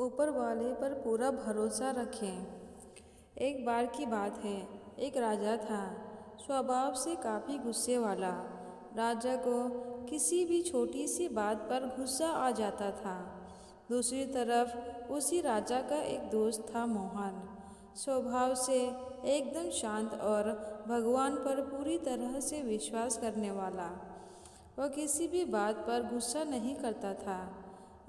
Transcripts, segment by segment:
ऊपर वाले पर पूरा भरोसा रखें। एक बार की बात है, एक राजा था, स्वभाव से काफ़ी गुस्से वाला। राजा को किसी भी छोटी सी बात पर गुस्सा आ जाता था। दूसरी तरफ उसी राजा का एक दोस्त था, मोहन, स्वभाव से एकदम शांत और भगवान पर पूरी तरह से विश्वास करने वाला। वह किसी भी बात पर गुस्सा नहीं करता था।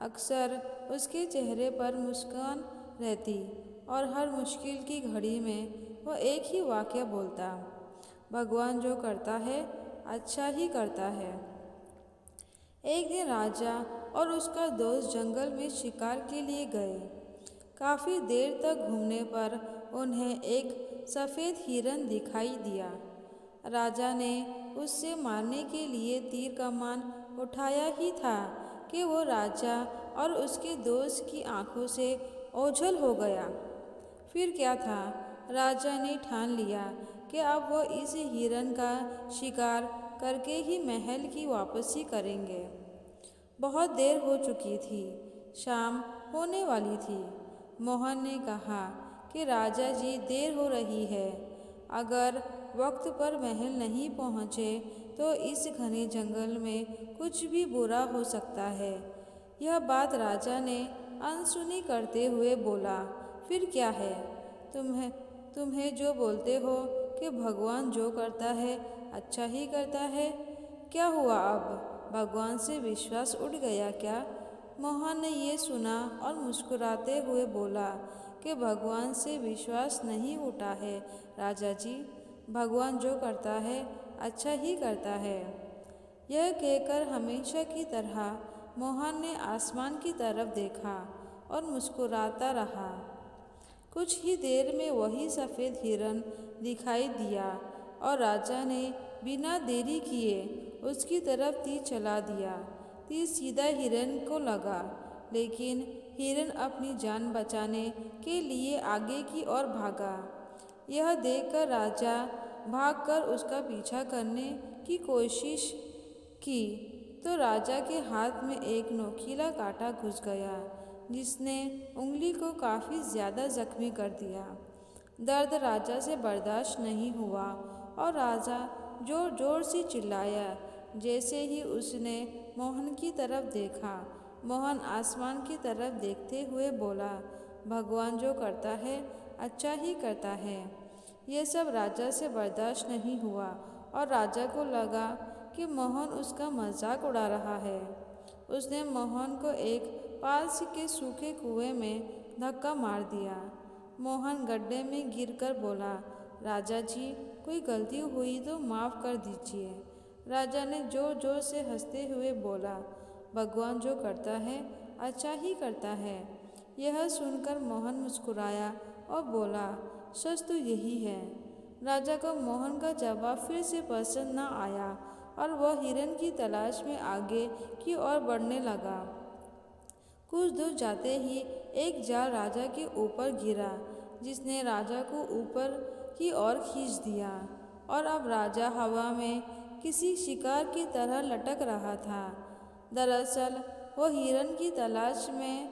अक्सर उसके चेहरे पर मुस्कान रहती और हर मुश्किल की घड़ी में वह एक ही वाक्य बोलता, भगवान जो करता है अच्छा ही करता है। एक दिन राजा और उसका दोस्त जंगल में शिकार के लिए गए। काफ़ी देर तक घूमने पर उन्हें एक सफ़ेद हिरन दिखाई दिया। राजा ने उससे मारने के लिए तीर कमान उठाया ही था कि वो राजा और उसके दोस्त की आंखों से ओझल हो गया। फिर क्या था, राजा ने ठान लिया कि अब वो इस हिरन का शिकार करके ही महल की वापसी करेंगे। बहुत देर हो चुकी थी, शाम होने वाली थी। मोहन ने कहा कि राजा जी, देर हो रही है, अगर वक्त पर महल नहीं पहुँचे तो इस घने जंगल में कुछ भी बुरा हो सकता है। यह बात राजा ने अनसुनी करते हुए बोला, फिर क्या है, तुम्हें जो बोलते हो कि भगवान जो करता है अच्छा ही करता है, क्या हुआ अब, भगवान से विश्वास उठ गया क्या? मोहन ने ये सुना और मुस्कुराते हुए बोला कि भगवान से विश्वास नहीं उठा है राजा जी, भगवान जो करता है अच्छा ही करता है। यह कहकर हमेशा की तरह मोहन ने आसमान की तरफ देखा और मुस्कुराता रहा। कुछ ही देर में वही सफ़ेद हिरन दिखाई दिया और राजा ने बिना देरी किए उसकी तरफ तीर चला दिया। तीर सीधा हिरन को लगा, लेकिन हिरन अपनी जान बचाने के लिए आगे की ओर भागा। यह देखकर राजा भागकर उसका पीछा करने की कोशिश की तो राजा के हाथ में एक नोकीला कांटा घुस गया, जिसने उंगली को काफ़ी ज़्यादा जख्मी कर दिया। दर्द राजा से बर्दाश्त नहीं हुआ और राजा जोर जोर से चिल्लाया। जैसे ही उसने मोहन की तरफ देखा, मोहन आसमान की तरफ देखते हुए बोला, भगवान जो करता है अच्छा ही करता है। यह सब राजा से बर्दाश्त नहीं हुआ और राजा को लगा कि मोहन उसका मजाक उड़ा रहा है। उसने मोहन को एक पास के सूखे कुएं में धक्का मार दिया। मोहन गड्ढे में गिरकर बोला, राजा जी, कोई गलती हुई तो माफ़ कर दीजिए। राजा ने जोर जोर से हंसते हुए बोला, भगवान जो करता है अच्छा ही करता है। यह सुनकर मोहन मुस्कुराया और बोला, सच तो यही है। राजा को मोहन का जवाब फिर से पसंद न आया और वह हिरन की तलाश में आगे की ओर बढ़ने लगा। कुछ दूर जाते ही एक जाल राजा के ऊपर गिरा, जिसने राजा को ऊपर की ओर खींच दिया और अब राजा हवा में किसी शिकार की तरह लटक रहा था। दरअसल वह हिरन की तलाश में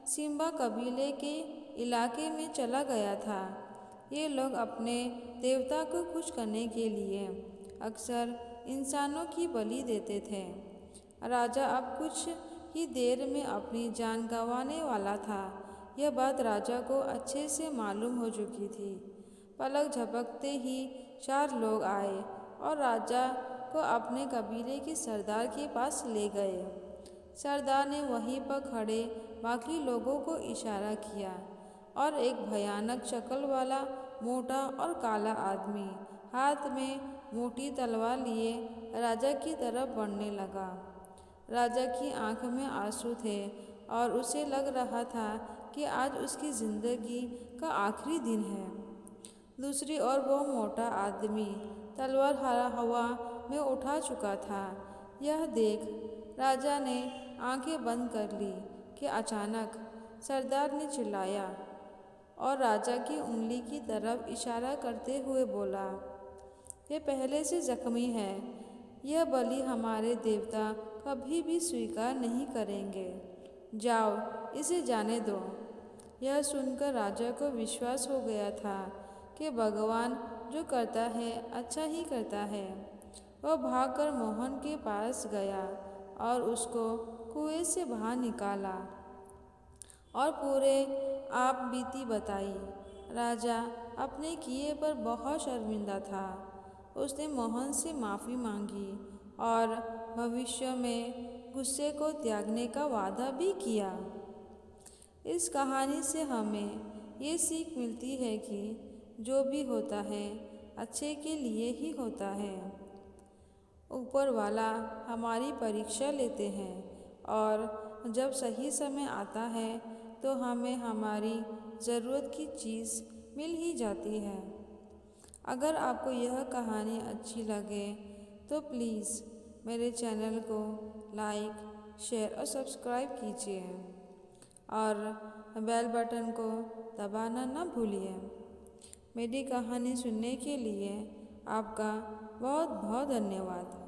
सिम्बा कबीले के इलाके में चला गया था। ये लोग अपने देवता को खुश करने के लिए अक्सर इंसानों की बलि देते थे। राजा अब कुछ ही देर में अपनी जान गंवाने वाला था। यह बात राजा को अच्छे से मालूम हो चुकी थी। पलक झपकते ही 4 लोग आए और राजा को अपने कबीले के सरदार के पास ले गए। सरदार ने वहीं पर खड़े बाकी लोगों को इशारा किया और एक भयानक शक्ल वाला मोटा और काला आदमी हाथ में मोटी तलवार लिए राजा की तरफ बढ़ने लगा। राजा की आंख में आंसू थे और उसे लग रहा था कि आज उसकी ज़िंदगी का आखिरी दिन है। दूसरी ओर वो मोटा आदमी तलवार हवा में उठा चुका था। यह देख राजा ने आंखें बंद कर ली कि अचानक सरदार ने चिल्लाया और राजा की उंगली की तरफ इशारा करते हुए बोला, ये पहले से जख्मी है, यह बलि हमारे देवता कभी भी स्वीकार नहीं करेंगे। जाओ, इसे जाने दो। यह सुनकर राजा को विश्वास हो गया था कि भगवान जो करता है अच्छा ही करता है। वह भागकर मोहन के पास गया और उसको कुएं से बाहर निकाला और पूरे आप बीती बताई। राजा अपने किए पर बहुत शर्मिंदा था। उसने मोहन से माफ़ी मांगी और भविष्य में गुस्से को त्यागने का वादा भी किया। इस कहानी से हमें ये सीख मिलती है कि जो भी होता है अच्छे के लिए ही होता है। ऊपर वाला हमारी परीक्षा लेते हैं और जब सही समय आता है तो हमें हमारी ज़रूरत की चीज़ मिल ही जाती है। अगर आपको यह कहानी अच्छी लगे तो प्लीज़ मेरे चैनल को लाइक, शेयर और सब्सक्राइब कीजिए और बेल बटन को दबाना ना भूलिए। मेरी कहानी सुनने के लिए आपका बहुत बहुत धन्यवाद।